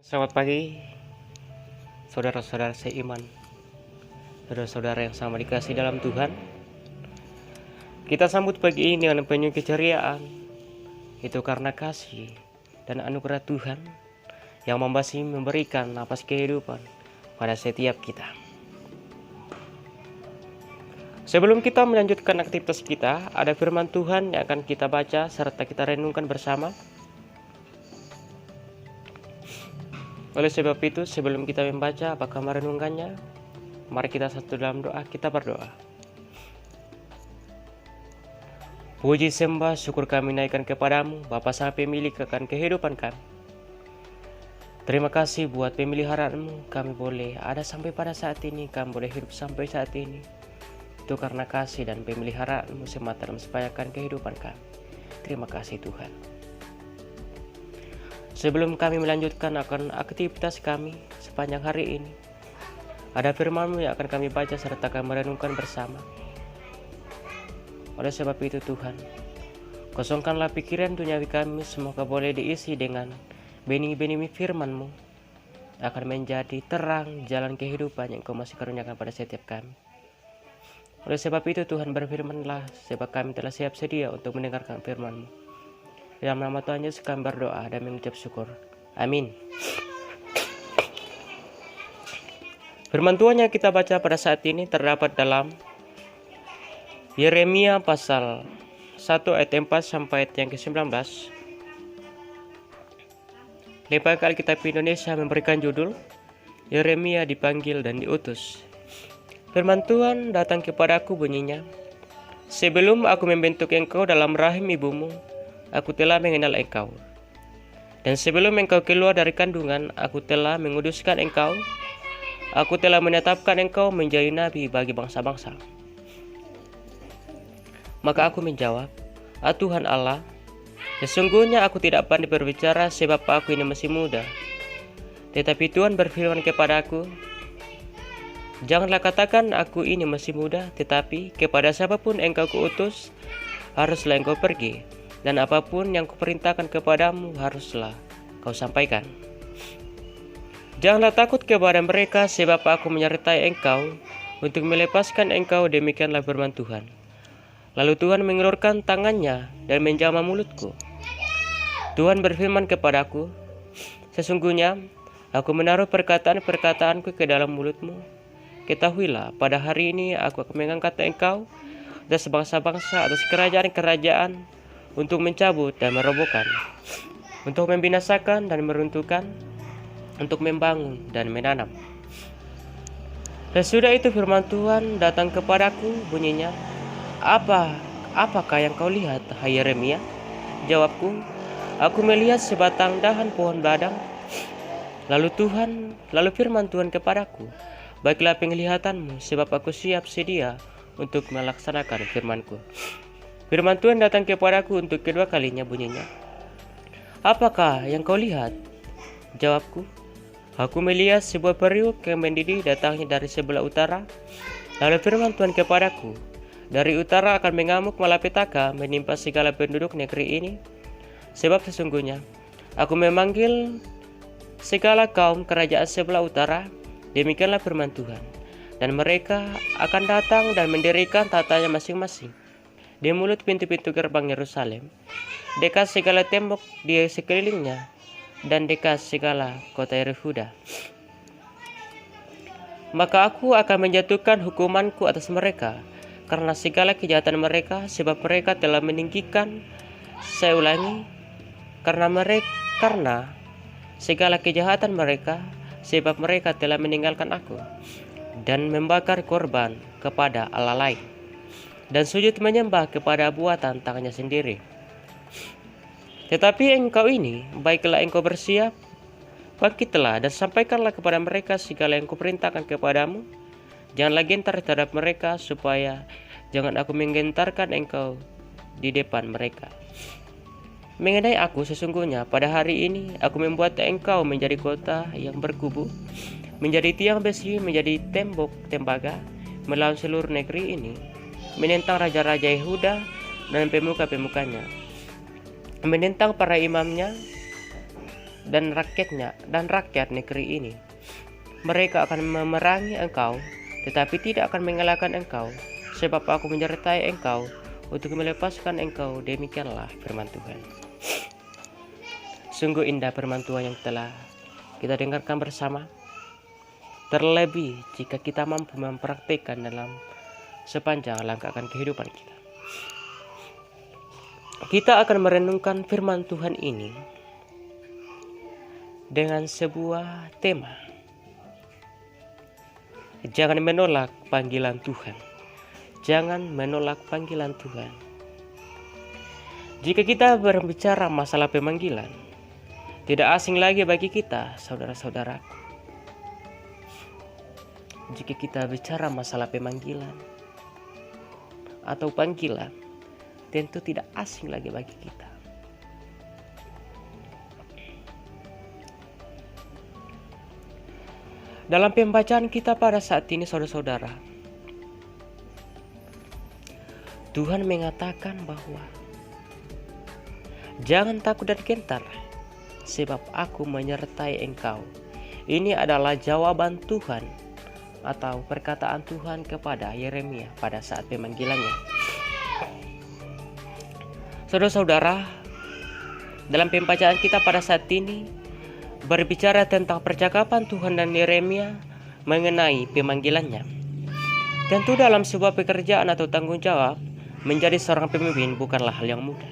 Selamat pagi, saudara-saudara seiman, saudara-saudara yang sama dikasih dalam Tuhan. Kita sambut pagi ini dengan penuh keceriaan. Itu karena kasih dan anugerah Tuhan yang masih memberikan napas kehidupan pada setiap kita. Sebelum kita melanjutkan aktivitas kita, ada firman Tuhan yang akan kita baca serta kita renungkan bersama. Oleh sebab itu, sebelum kita membaca apakah merenungkannya, mari kita satu dalam doa, kita berdoa. Puji sembah syukur kami naikkan kepadamu, Bapa Sang Pemilik akan kehidupan kami. Terima kasih buat pemeliharaanmu, kami boleh ada sampai pada saat ini, kami boleh hidup sampai saat ini. Itu karena kasih dan pemeliharaanmu semata mensupayakan kehidupan kami. Terima kasih Tuhan. Sebelum kami melanjutkan akan aktivitas kami sepanjang hari ini, ada firman-Mu yang akan kami baca serta kami merenungkan bersama. Oleh sebab itu Tuhan, kosongkanlah pikiran duniawi kami, semoga boleh diisi dengan benih-benih firman-Mu, akan menjadi terang jalan kehidupan yang Kau masih karuniakan pada setiap kami. Oleh sebab itu Tuhan, berfirman-Lah, sebab kami telah siap sedia untuk mendengarkan firman-Mu. Dalam nama Tuhan Yesus kami berdoa dan mengucap syukur. Amin. Firman Tuhan yang kita baca pada saat ini terdapat dalam Yeremia pasal 1 ayat 4 sampai ayat yang ke-19. Lembaga Alkitab Indonesia memberikan judul Yeremia dipanggil dan diutus. Firman Tuhan datang kepadaku bunyinya, sebelum aku membentuk engkau dalam rahim ibumu, aku telah mengenal engkau. Dan sebelum engkau keluar dari kandungan, aku telah menguduskan engkau. Aku telah menetapkan engkau menjadi nabi bagi bangsa-bangsa. Maka aku menjawab, Tuhan Allah, sesungguhnya aku tidak pandai berbicara sebab aku ini masih muda. Tetapi Tuhan berfirman kepadaku, janganlah katakan aku ini masih muda, tetapi kepada siapapun engkau kuutus, haruslah engkau pergi. Dan apapun yang kuperintahkan kepadamu haruslah kau sampaikan. Janganlah takut kepada mereka, sebab aku menyertai engkau untuk melepaskan engkau, demikianlah firman Tuhan. Lalu Tuhan mengulurkan tangannya dan menjamah mulutku. Tuhan berfirman kepadaku, sesungguhnya aku menaruh perkataan-perkataanku ke dalam mulutmu. Ketahuilah, pada hari ini aku akan mengangkat engkau atas bangsa-bangsa, atas kerajaan-kerajaan, untuk mencabut dan merobohkan, untuk membinasakan dan meruntuhkan, untuk membangun dan menanam. Sesudah itu firman Tuhan datang kepadaku bunyinya, apakah yang kau lihat, hai Yeremia? Jawabku, aku melihat sebatang dahan pohon badang. Lalu firman Tuhan kepadaku, baiklah penglihatanmu, sebab aku siap sedia untuk melaksanakan firmanku. Firman Tuhan datang kepadaku untuk kedua kalinya bunyinya, apakah yang kau lihat? Jawabku, aku melihat sebuah periuk yang mendidih datangnya dari sebelah utara. Lalu firman Tuhan kepadaku, dari utara akan mengamuk malapetaka menimpa segala penduduk negeri ini. Sebab sesungguhnya aku memanggil segala kaum kerajaan sebelah utara, demikianlah firman Tuhan. Dan mereka akan datang dan mendirikan tatanya masing-masing di mulut pintu-pintu gerbang Yerusalem, dekat segala tembok di sekelilingnya, dan dekat segala kota Yehuda. Maka aku akan menjatuhkan hukumanku atas mereka, karena segala kejahatan mereka, sebab mereka telah meninggikan, saya ulangi, karena segala kejahatan mereka, sebab mereka telah meninggalkan aku, dan membakar korban kepada Allah lain, dan sujud menyembah kepada buatan tangannya sendiri. Tetapi engkau ini, baiklah engkau bersiap, bangkitlah dan sampaikanlah kepada mereka segala yang kuperintahkan kepadamu. Janganlah gentar terhadap mereka, supaya jangan aku menggentarkan engkau di depan mereka. Mengenai aku, sesungguhnya pada hari ini aku membuat engkau menjadi kota yang berkubu, menjadi tiang besi, menjadi tembok tembaga melawan seluruh negeri ini, menentang raja-raja Yehuda dan pemuka-pemukanya, menentang para imamnya dan rakyat negeri ini. Mereka akan memerangi engkau, tetapi tidak akan mengalahkan engkau, sebab aku menyertai engkau untuk melepaskan engkau. Demikianlah firman Tuhan. Sungguh indah firman Tuhan yang telah kita dengarkan bersama. Terlebih jika kita mampu mempraktikkan dalam sepanjang langkahkan kehidupan kita. Kita akan merenungkan firman Tuhan ini dengan sebuah tema. Jangan menolak panggilan Tuhan. Jangan menolak panggilan Tuhan. Jika kita berbicara masalah pemanggilan, tidak asing lagi bagi kita, saudara-saudaraku. Jika kita bicara masalah pemanggilan atau panggilan, tentu tidak asing lagi bagi kita. Dalam pembacaan kita pada saat ini, saudara-saudara, Tuhan mengatakan bahwa jangan takut dan gentar, sebab aku menyertai engkau. Ini adalah jawaban Tuhan atau perkataan Tuhan kepada Yeremia pada saat pemanggilannya. Saudara-saudara, dalam pembacaan kita pada saat ini berbicara tentang percakapan Tuhan dan Yeremia mengenai pemanggilannya. Tentu dalam sebuah pekerjaan atau tanggung jawab, menjadi seorang pemimpin bukanlah hal yang mudah.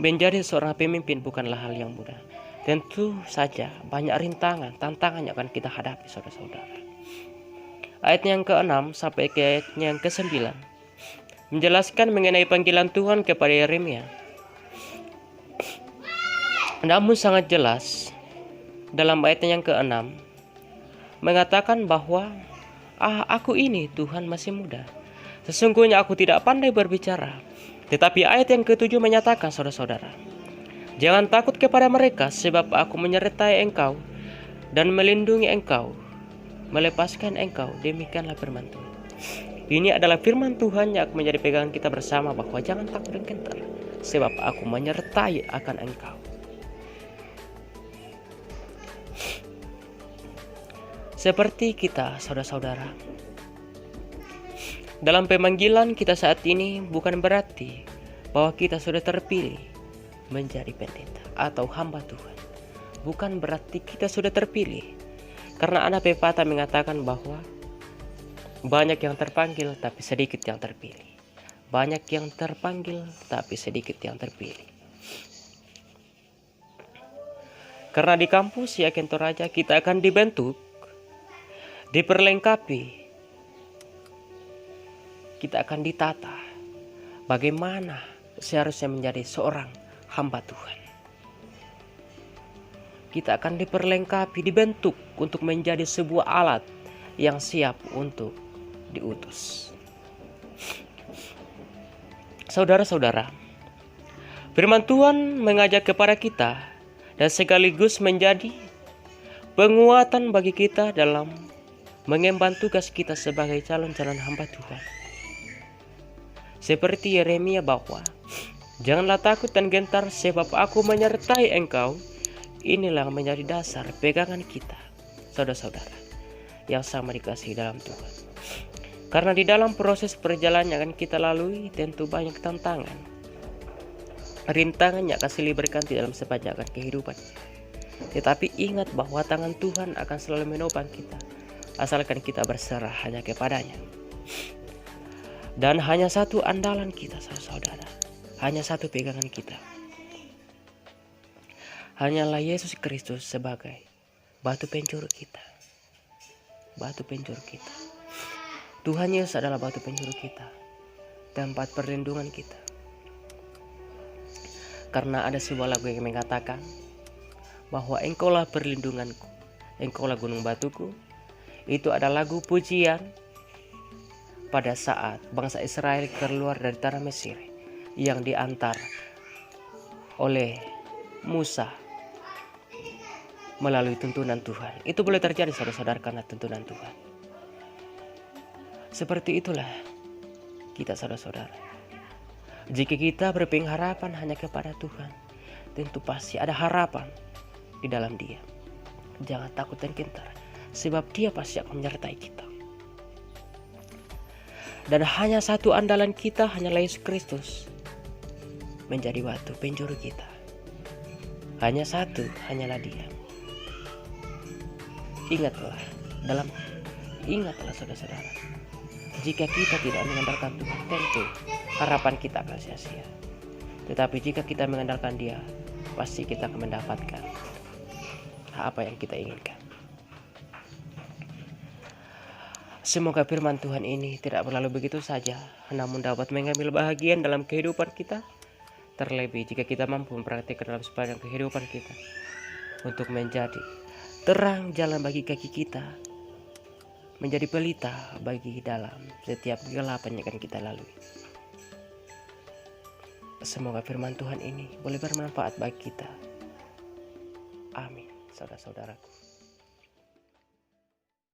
Menjadi seorang pemimpin bukanlah hal yang mudah. Tentu saja banyak rintangan, tantangan yang akan kita hadapi, saudara-saudara. Ayat yang ke-6 sampai ke ayat yang ke-9 menjelaskan mengenai panggilan Tuhan kepada Yeremia. Namun sangat jelas dalam ayat yang ke-6 mengatakan bahwa aku ini Tuhan masih muda. Sesungguhnya aku tidak pandai berbicara. Tetapi ayat yang ke-7 menyatakan, saudara-saudara, jangan takut kepada mereka, sebab aku menyertai engkau dan melindungi engkau, melepaskan engkau. Demikianlah firman Tuhan. Ini adalah firman Tuhan yang menjadi pegangan kita bersama, bahwa jangan takut dan gentar, sebab aku menyertai akan engkau. Seperti kita, saudara-saudara, dalam pemanggilan kita saat ini bukan berarti bahwa kita sudah terpilih menjadi pendeta atau hamba Tuhan. Bukan berarti kita sudah terpilih. Karena ada pepatah mengatakan bahwa banyak yang terpanggil tapi sedikit yang terpilih. Banyak yang terpanggil tapi sedikit yang terpilih. Karena di kampus Yakin Toraja kita akan dibentuk, diperlengkapi, kita akan ditata bagaimana seharusnya menjadi seorang hamba Tuhan. Kita akan diperlengkapi, dibentuk untuk menjadi sebuah alat yang siap untuk diutus. Saudara-saudara, firman Tuhan mengajak kepada kita dan sekaligus menjadi penguatan bagi kita dalam mengemban tugas kita sebagai calon-calon hamba Tuhan. Seperti Yeremia bahwa janganlah takut dan gentar, sebab aku menyertai engkau. Inilah menjadi dasar pegangan kita, saudara-saudara yang sama dikasihi dalam Tuhan. Karena di dalam proses perjalanan yang akan kita lalui tentu banyak tantangan, rintangan yang akan silih berganti dalam sepanjang kehidupan. Tetapi ingat bahwa tangan Tuhan akan selalu menopang kita, asalkan kita berserah hanya kepadanya. Dan hanya satu andalan kita, saudara. Hanya satu pegangan kita. Hanyalah Yesus Kristus sebagai batu penjuru kita. Batu penjuru kita. Tuhan Yesus adalah batu penjuru kita. Tempat perlindungan kita. Karena ada sebuah lagu yang mengatakan bahwa engkaulah perlindunganku, engkaulah gunung batuku. Itu adalah lagu pujian pada saat bangsa Israel keluar dari tanah Mesir yang diantar oleh Musa melalui tuntunan Tuhan. Itu boleh terjadi, saudara-saudara, karena tuntunan Tuhan. Seperti itulah kita, saudara-saudara. Jika kita berpengharapan hanya kepada Tuhan, tentu pasti ada harapan di dalam Dia. Jangan takut dan gentar, sebab Dia pasti akan menyertai kita. Dan hanya satu andalan kita, hanyalah Yesus Kristus menjadi batu penjuru kita. Hanya satu, hanyalah Dia. Ingatlah saudara-saudara, jika kita tidak mengandalkan Tuhan, tentu harapan kita akan sia-sia. Tetapi jika kita mengandalkan Dia, pasti kita akan mendapatkan apa yang kita inginkan. Semoga firman Tuhan ini tidak berlalu begitu saja, namun dapat mengambil bahagian dalam kehidupan kita. Terlebih jika kita mampu mempraktikkan dalam sepanjang kehidupan kita, untuk menjadi terang jalan bagi kaki kita, menjadi pelita bagi dalam setiap kegelapan yang akan kita lalui. Semoga firman Tuhan ini boleh bermanfaat bagi kita. Amin, saudara-saudaraku.